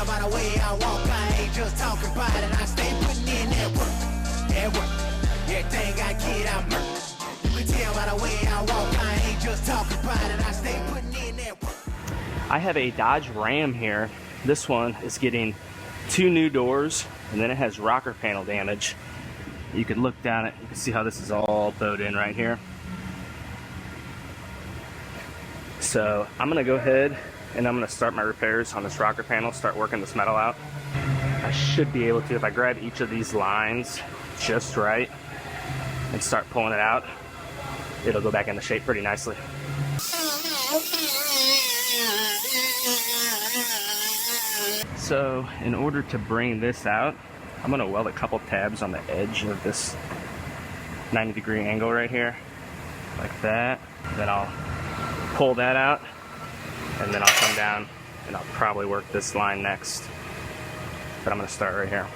tell by the way I walk, I ain't just talking about it. I stay putting in that work. That work. Everything I get, I murk. You can tell by the way I walk, I ain't just talking about it. I stay putting in that work. I have a Dodge Ram here. This one is getting 2 new doors, and then it has rocker panel damage. You can look down it, you can see how this is all bowed in right here. So I'm gonna go ahead and I'm gonna start my repairs on this rocker panel, start working this metal out. I should be able to, if I grab each of these lines just right and start pulling it out, it'll go back into shape pretty nicely. So in order to bring this out, I'm going to weld a couple tabs on the edge of this 90-degree angle right here, like that. Then I'll pull that out, and then I'll come down and I'll probably work this line next. But I'm going to start right here.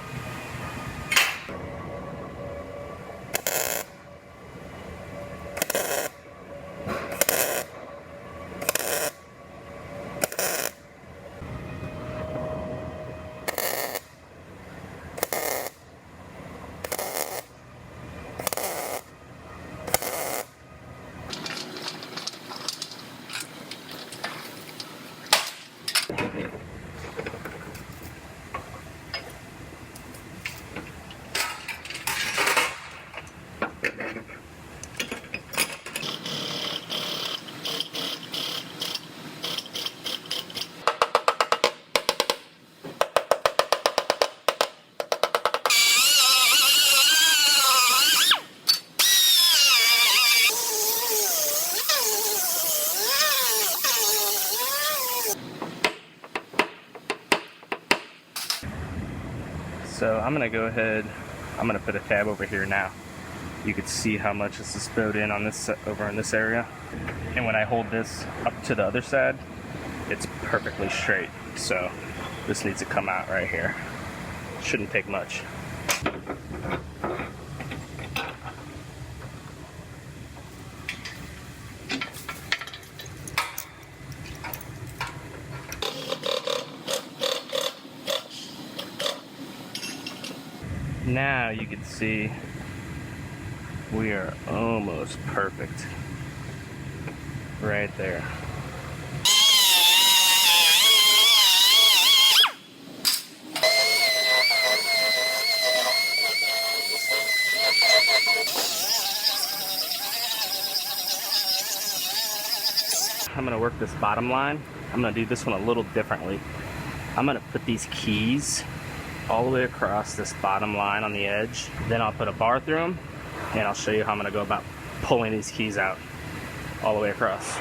So I'm gonna go ahead, I'm gonna put a tab over here now. You can see how much this is bowed in on this, over in this area. And when I hold this up to the other side, it's perfectly straight. So this needs to come out right here. Shouldn't take much. Now you can see we are almost perfect right there. I'm gonna work this bottom line. I'm gonna do this one a little differently. I'm gonna put these keys all the way across this bottom line on the edge. Then I'll put a bar through them, and I'll show you how I'm gonna go about pulling these keys out all the way across.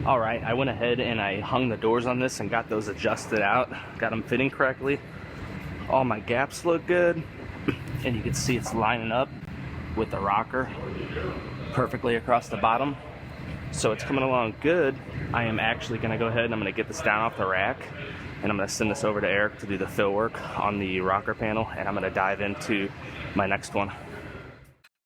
All right, I went ahead and I hung the doors on this and got those adjusted out, got them fitting correctly. All my gaps look good, and you can see it's lining up with the rocker perfectly across the bottom. So it's coming along good. I am actually gonna go ahead and I'm gonna get this down off the rack, and I'm gonna send this over to Eric to do the fill work on the rocker panel, and I'm gonna dive into my next one.